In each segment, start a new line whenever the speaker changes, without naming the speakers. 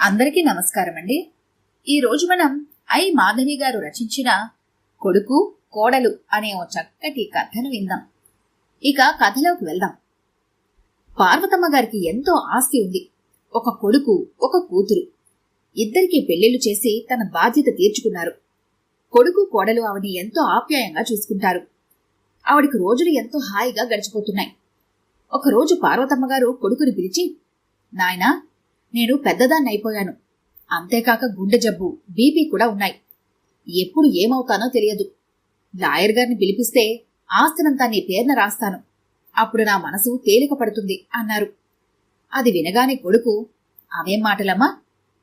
అందరికీ నమస్కారం అండి. ఈరోజు మనం ఐ మాధవి గారు రచించిన కొడుకు కోడలు అనే ఓ చక్కటి కథను విందాం. ఇక కథలోకి వెళ్దాం. పార్వతమ్మ గారికి ఎంతో ఆస్తి ఉంది. ఒక కొడుకు, ఒక కూతురు. ఇద్దరికీ పెళ్లిళ్లు చేసి తన బాధ్యత తీర్చుకున్నారు. కొడుకు కోడలు ఆవిడ్ని ఎంతో ఆప్యాయంగా చూసుకుంటారు. ఆవిడికి రోజులు ఎంతో హాయిగా గడిచిపోతున్నాయి. ఒకరోజు పార్వతమ్మ గారు కొడుకుని పిలిచి, నాయనా, నేను పెద్దదాన్నైపోయాను. అంతేకాక గుండె జబ్బు, బీపీ కూడా ఉన్నాయి. ఎప్పుడు ఏమవుతానో తెలియదు. లాయర్ గారిని పిలిపిస్తే ఆస్తినంతా నీ పేరున రాస్తాను. అప్పుడు నా మనసు తేలిక పడుతుంది అన్నారు. అది వినగానే కొడుకు, అవేం మాటలమ్మా,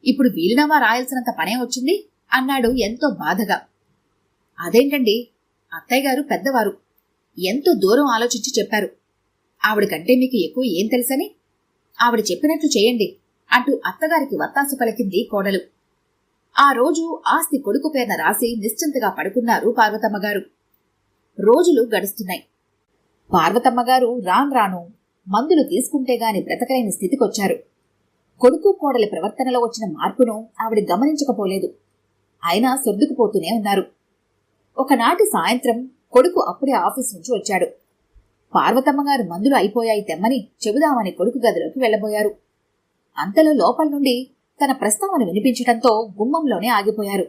ఇప్పుడు వీలునామా రాయాల్సినంత పనే వచ్చింది అన్నాడు ఎంతో బాధగా. అదేంటండి, అత్తయ్య గారు పెద్దవారు, ఎంతో దూరం ఆలోచించి చెప్పారు. ఆవిడకంటే మీకు ఎక్కువ ఏం తెలుసని? ఆవిడ చెప్పినట్లు చేయండి అంటూ అత్తగారికి వత్తాసు పలికింది కోడలు. ఆ రోజు ఆస్తి కొడుకు పేరున రాసి నిశ్చింతగా పడుకున్నారు పార్వతమ్మగారు. రోజులు గడుస్తున్నాయి. పార్వతమ్మగారు రాను మందులు తీసుకుంటే గాని బ్రతకలేని స్థితికొచ్చారు. కొడుకు కోడలి ప్రవర్తనలో వచ్చిన మార్పును ఆవిడ గమనించకపోలేదు. అయినా సర్దుకుపోతూనే ఉన్నారు. ఒకనాటి సాయంత్రం కొడుకు అప్పుడే ఆఫీస్ నుంచి వచ్చాడు. పార్వతమ్మగారు మందులు అయిపోయాయి తెమ్మని చెబుదామని కొడుకు గదిలోకి వెళ్లబోయారు. అంతలో లోపల నుండి తన ప్రస్తావన వినిపించటంతో గుమ్మంలోనే ఆగిపోయారు.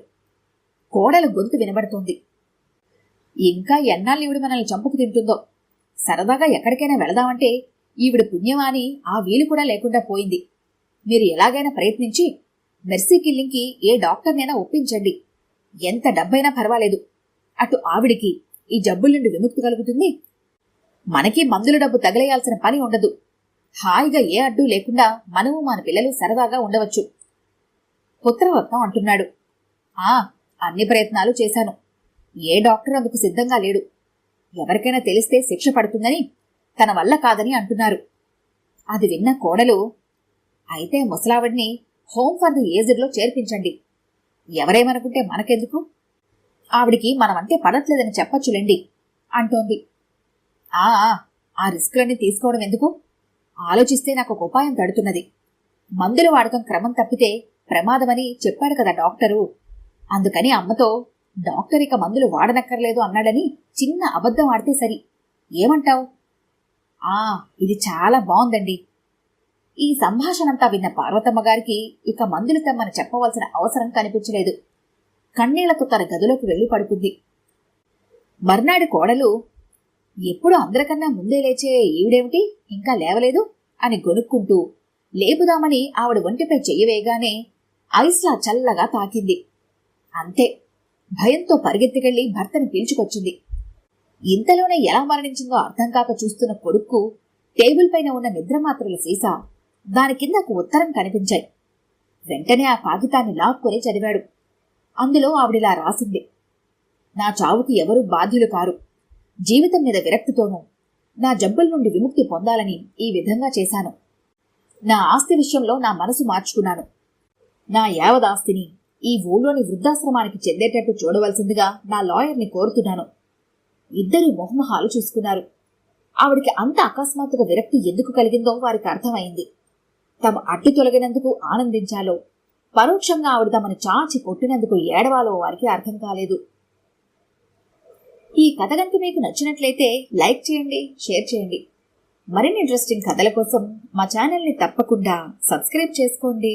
కోడలు గొంతు వినబడుతోంది. ఇంకా ఎన్నాళ్ళు ఈవిడ మనల్ని చంపుకు తింటుందో. సరదాగా ఎక్కడికైనా వెళదామంటే ఈవిడ పుణ్యమాని ఆ వీలు కూడా లేకుండా పోయింది. మీరు ఎలాగైనా ప్రయత్నించి మెర్సీ కిల్లింగ్కి ఏ డాక్టర్నైనా ఒప్పించండి. ఎంత డబ్బైనా పర్వాలేదు. అటు ఆవిడికి ఈ జబ్బుల నుండి విముక్తి కలుగుతుంది. మనకి మందుల డబ్బు తగిలేయాల్సిన పని ఉండదు. హాయిగా ఏ అడ్డు లేకుండా మనము మన పిల్లలు సరదాగా ఉండవచ్చు. పుత్రరత్నం అంటున్నాడు. అన్ని ప్రయత్నాలు చేశాను. ఏ డాక్టర్ అందుకు సిద్ధంగా లేడు. ఎవరికైనా తెలిస్తే శిక్ష పడుతుందని, తన వల్ల కాదని అంటున్నారు. అది విన్న కోడలు, అయితే ముసలావిడిని హోమ్ ఫర్ ది ఏజ్డ్ లో చేర్పించండి. ఎవరేమనుకుంటే మనకెందుకు? ఆవిడికి మనమంటే పడట్లేదని చెప్పచ్చులేండి అంటోంది. ఆ రిస్కులన్నీ తీసుకోవడం ఎందుకు? ఆలోచిస్తే నాకు ఒక ఉపాయం తడుతున్నది. మందుల వాడకం క్రమం తప్పితే ప్రమాదమని చెప్పాడు కదా డాక్టరు. అందుకని అమ్మతో డాక్టర్ ఇక మందులు వాడనక్కర్లేదు అన్నాడని చిన్న అబద్ధం ఆడితే సరి. ఏమంటావు? ఇది చాలా బాగుందండి. ఈ సంభాషణంతా విన్న పార్వతమ్మ గారికి ఇక మందులు తెమ్మని చెప్పవలసిన అవసరం కనిపించలేదు. కన్నీళ్లతో తన గదిలోకి వెళ్లి పడుకుంది. మర్నాడు కోడలు, ఎప్పుడు అందరికన్నా ముందే లేచే ఈవిడేమిటి ఇంకా లేవలేదు అని గొనుక్కుంటూ లేపుదామని ఆవిడ ఒంటిపై చెయ్యవేగానే ఐస్లా చల్లగా తాకింది. అంతే, భయంతో పరిగెత్తికెళ్లి భర్తని పీల్చుకొచ్చింది. ఇంతలోనే ఎలా మరణించిందో అర్థం కాక చూస్తున్న కొడుక్కు టేబుల్ పైన ఉన్న నిద్రమాత్రల సీసా, దాని కింద ఒక ఉత్తరం కనిపించాయి. వెంటనే ఆ కాగితాన్ని లాక్కొని చదివాడు. అందులో ఆవిడిలా రాసింది, నా చావుకి ఎవరూ బాధ్యులు కారు. జీవితం మీద విరక్తితోనూ నా జబ్బుల నుండి విముక్తి పొందాలని ఈ విధంగా చేశాను. నా ఆస్తి విషయంలో నా మనసు మార్చుకున్నాను. నా యావదాస్తిని ఈ ఊళ్ళోని వృద్ధాశ్రమానికి చెందేటట్టు చూడవలసిందిగా నా లాయర్ని కోరుతున్నాను. ఇద్దరూ మొహమొహాలు చూసుకున్నారు. ఆవిడికి అంత అకస్మాత్తుగా విరక్తి ఎందుకు కలిగిందో వారికి అర్థమైంది. తమ అడ్డు తొలగినందుకు ఆనందించాలో, పరోక్షంగా ఆవిడ తమను చాచి కొట్టినందుకు ఏడవాలో వారికి అర్థం కాలేదు. ఈ కథ కనుక మీకు నచ్చినట్లయితే లైక్ చేయండి, షేర్ చేయండి. మరిన్ని ఇంట్రెస్టింగ్ కథల కోసం మా ఛానల్ని తప్పకుండా సబ్స్క్రైబ్ చేసుకోండి.